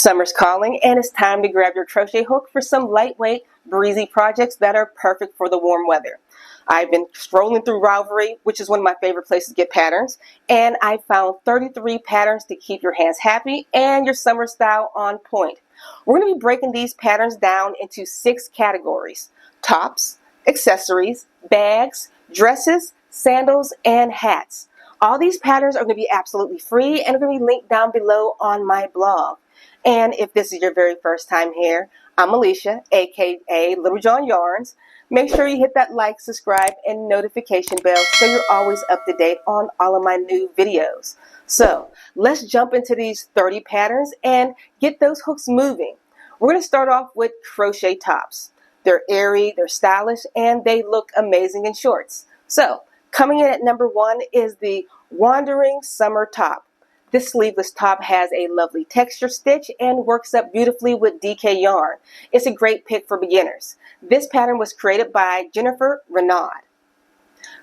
Summer's calling, and it's time to grab your crochet hook for some lightweight, breezy projects that are perfect for the warm weather. I've been scrolling through Ravelry, which is one of my favorite places to get patterns, and I found 33 patterns to keep your hands happy and your summer style on point. We're going to be breaking these patterns down into 6 categories: tops, accessories, bags, dresses, sandals, and hats. All these patterns are going to be absolutely free and are going to be linked down below on my blog. And if this is your very first time here, I'm Alicia, aka Little John Yarns. Make sure you hit that like, subscribe, and notification bell so you're always up to date on all of my new videos. So let's jump into these 30 patterns and get those hooks moving. We're going to start off with crochet tops. They're airy, they're stylish, and they look amazing in shorts. So coming in at number 1 is the Wandering Summer Top. This sleeveless top has a lovely texture stitch and works up beautifully with DK yarn. It's a great pick for beginners. This pattern was created by Jennifer Renaud.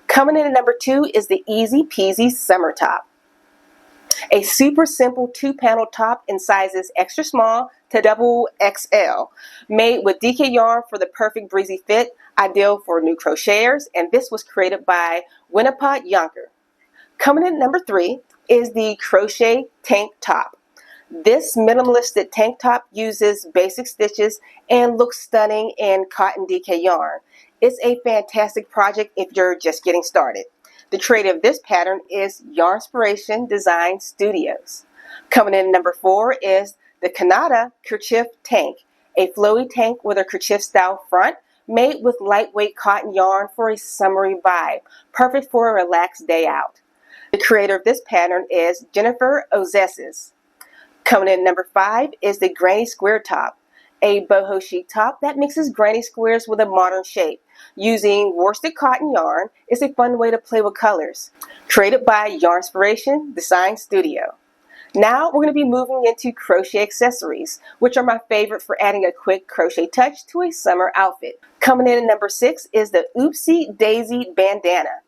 Coming in at number 2 is the Easy Peasy Summer Top. A super simple 2-panel top in sizes extra small to double XL, made with DK yarn for the perfect breezy fit, ideal for new crocheters, and this was created by Winnicott Yonker. Coming in at number 3 is the Crochet Tank Top. This minimalistic tank top uses basic stitches and looks stunning in cotton DK yarn. It's a fantastic project if you're just getting started. The creator of this pattern is Yarnspiration Design Studios. Coming in at number 4 is the Canada Kerchief Tank, a flowy tank with a kerchief style front, made with lightweight cotton yarn for a summery vibe, perfect for a relaxed day out. The creator of this pattern is Jennifer Ozesses. Coming in at number 5 is the Granny Square Top, a boho chic top that mixes granny squares with a modern shape. Using worsted cotton yarn is a fun way to play with colors. Created by Yarnspiration Design Studio. Now we're going to be moving into crochet accessories, which are my favorite for adding a quick crochet touch to a summer outfit. Coming in at number 6 is the Oopsie Daisy Bandana.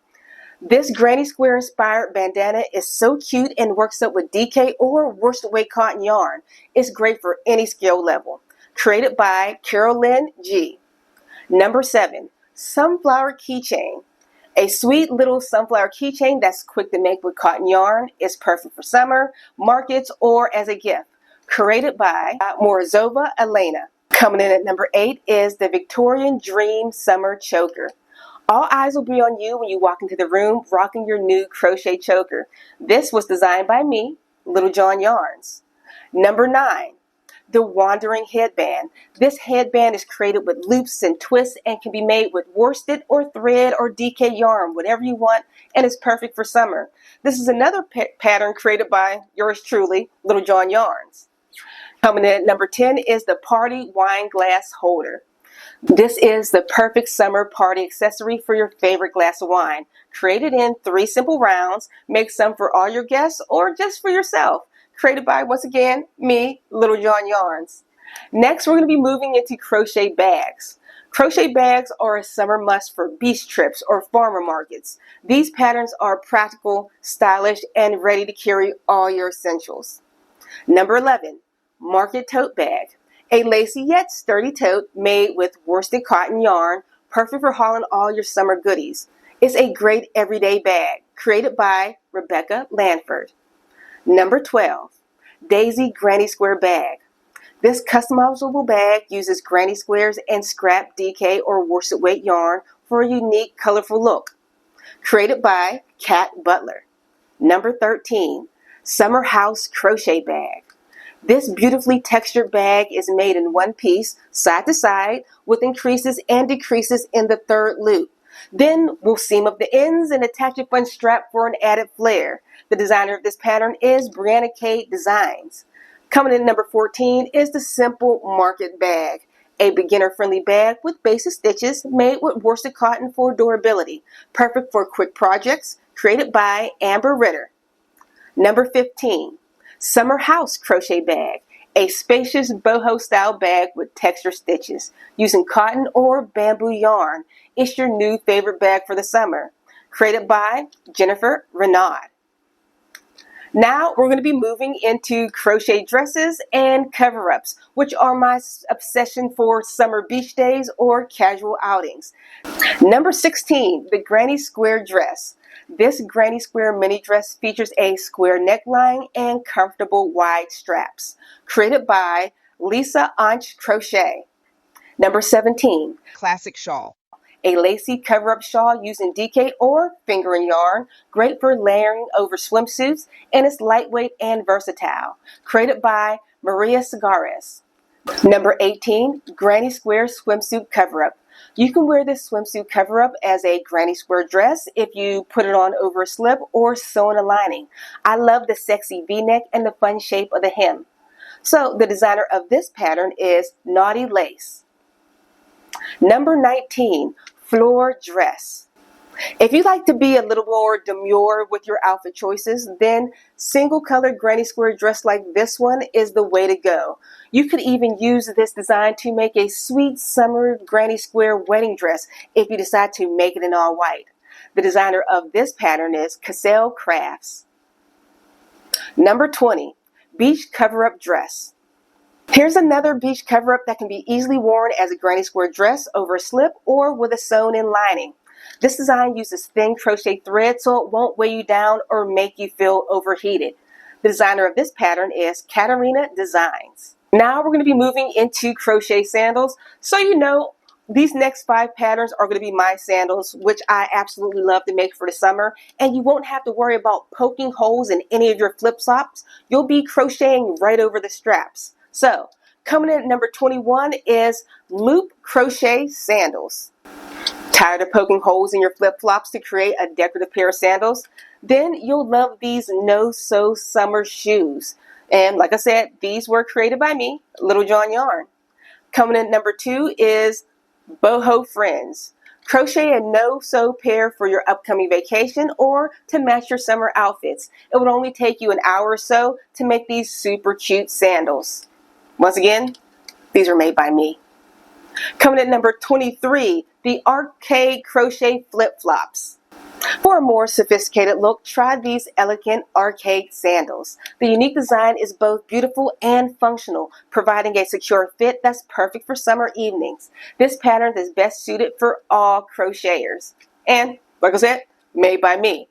This granny square inspired bandana is so cute and works up with DK or worsted weight cotton yarn. It's great for any skill level. Created by Carolyn G. Number 7, Sunflower Keychain. A sweet little sunflower keychain that's quick to make with cotton yarn. Is perfect for summer, markets, or as a gift. Created by Morozova Elena. Coming in at number 8 is the Victorian Dream Summer Choker. All eyes will be on you when you walk into the room rocking your new crochet choker. This was designed by me, Little John Yarns. Number 9, the Wandering Headband. This headband is created with loops and twists and can be made with worsted or thread or DK yarn, whatever you want, and is perfect for summer. This is another pattern created by yours truly, Little John Yarns. Coming in at number 10 is the Party Wine Glass Holder. This is the perfect summer party accessory for your favorite glass of wine. Created in 3 simple rounds, make some for all your guests or just for yourself. Created by, once again, me, Little John Yarns. Next, we're going to be moving into crochet bags. Crochet bags are a summer must for beach trips or farmer markets. These patterns are practical, stylish, and ready to carry all your essentials. Number 11, Market Tote Bag. A lacy yet sturdy tote made with worsted cotton yarn, perfect for hauling all your summer goodies. It's a great everyday bag, created by Rebecca Lanford. Number 12, Daisy Granny Square Bag. This customizable bag uses granny squares and scrap DK or worsted weight yarn for a unique, colorful look. Created by Kat Butler. Number 13, Summer House Crochet Bag. This beautifully textured bag is made in one piece, side to side, with increases and decreases in the 3rd loop. Then we'll seam up the ends and attach a fun strap for an added flair. The designer of this pattern is Brianna K. Designs. Coming in number 14 is the Simple Market Bag, a beginner-friendly bag with basic stitches made with worsted cotton for durability. Perfect for quick projects, created by Amber Ritter. Number 15. Summer House Crochet Bag, a spacious boho style bag with texture stitches using cotton or bamboo yarn. It's your new favorite bag for the summer. Created by Jennifer Renaud. Now we're going to be moving into crochet dresses and cover-ups, which are my obsession for summer beach days or casual outings. Number 16, the granny square dress. This granny square mini dress features a square neckline and comfortable wide straps. Created by Lisa Anch Crochet. Number 17, classic shawl. A lacy cover-up shawl using DK or fingering yarn, great for layering over swimsuits, and it's lightweight and versatile. Created by Maria Segares. Number 18, Granny Square Swimsuit Cover-Up. You can wear this swimsuit cover-up as a granny square dress if you put it on over a slip or sew in a lining. I love the sexy V-neck and the fun shape of the hem. So the designer of this pattern is Naughty Lace. Number 19, Floor Dress. If you like to be a little more demure with your outfit choices, then single colored granny square dress like this one is the way to go. You could even use this design to make a sweet summer granny square wedding dress if you decide to make it in all white. The designer of this pattern is Cassell Crafts. Number 20, Beach Cover-Up Dress. Here's another beach cover-up that can be easily worn as a granny square dress over a slip or with a sewn-in lining. This design uses thin crochet thread so it won't weigh you down or make you feel overheated. The designer of this pattern is Katarina Designs. Now we're going to be moving into crochet sandals. So you know, these next 5 patterns are going to be my sandals, which I absolutely love to make for the summer. And you won't have to worry about poking holes in any of your flip-flops. You'll be crocheting right over the straps. So, coming in at number 21 is Loop Crochet Sandals. Tired of poking holes in your flip-flops to create a decorative pair of sandals? Then you'll love these no-sew summer shoes. And like I said, these were created by me, Little John Yarn. Coming in at number 2 is Boho Friends. Crochet a no-sew pair for your upcoming vacation or to match your summer outfits. It would only take you an hour or so to make these super cute sandals. Once again, these are made by me. Coming at number 23, the Arcade Crochet Flip-Flops. For a more sophisticated look, try these elegant arcade sandals. The unique design is both beautiful and functional, providing a secure fit that's perfect for summer evenings. This pattern is best suited for all crocheters. And, like I said, made by me.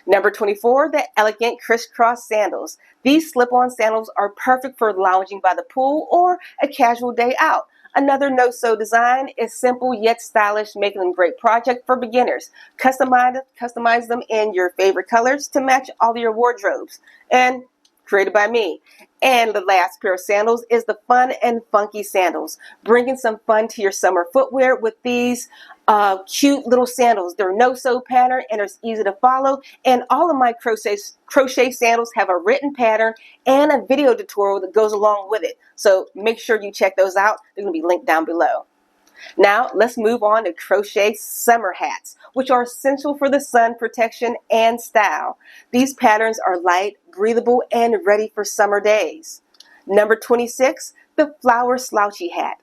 Number 24, the Elegant Crisscross Sandals. These slip-on sandals are perfect for lounging by the pool or a casual day out. Another no-sew design is simple yet stylish, making them a great project for beginners. Customize them in your favorite colors to match all of your wardrobes. And created by me. And the last pair of sandals is the Fun and Funky Sandals. Bringing some fun to your summer footwear with these cute little sandals. They're no-sew pattern and it's easy to follow. And all of my crochet sandals have a written pattern and a video tutorial that goes along with it. So make sure you check those out. They're going to be linked down below. Now let's move on to crochet summer hats, which are essential for the sun protection and style. These patterns are light, breathable, and ready for summer days. Number 26, the flower slouchy hat.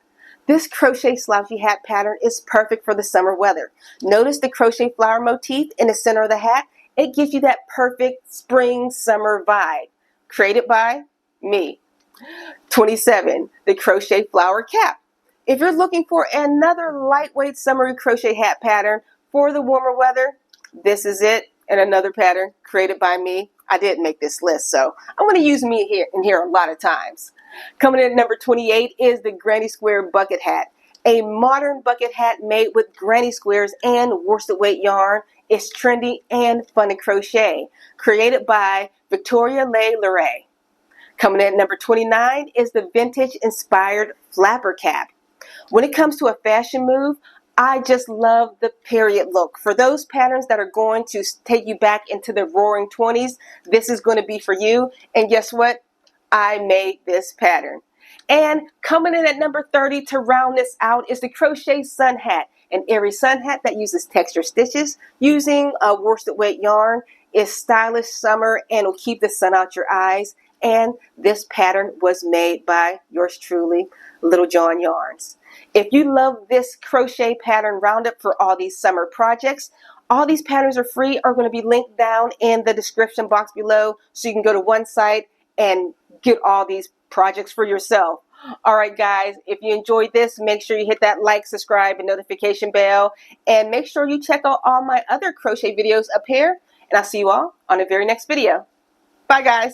This crochet slouchy hat pattern is perfect for the summer weather. Notice the crochet flower motif in the center of the hat. It gives you that perfect spring summer vibe. Created by me. 27, the crochet flower cap. If you're looking for another lightweight summery crochet hat pattern for the warmer weather, this is it. And another pattern created by me. I did make this list, so I'm going to use me here a lot of times. Coming in at number 28 is the Granny Square Bucket Hat. A modern bucket hat made with granny squares and worsted weight yarn. It's trendy and fun to crochet. Created by Victoria Leigh-Leray. Coming in at number 29 is the vintage inspired flapper cap. When it comes to a fashion move, I just love the period look. For those patterns that are going to take you back into the roaring 20s, this is going to be for you. And guess what? I made this pattern. And coming in at number 30 to round this out is the Crochet Sun Hat. An airy sun hat that uses texture stitches using a worsted weight yarn. Is stylish summer and will keep the sun out your eyes. And this pattern was made by yours truly, Little John Yarns. If you love this crochet pattern roundup for all these summer projects, All these patterns are free, are going to be linked down in the description box below, so you can go to one site and get all these projects for yourself. All right, guys, if you enjoyed this, make sure you hit that like, subscribe, and notification bell. And make sure you check out all my other crochet videos up here. And I'll see you all on the very next video. Bye, guys.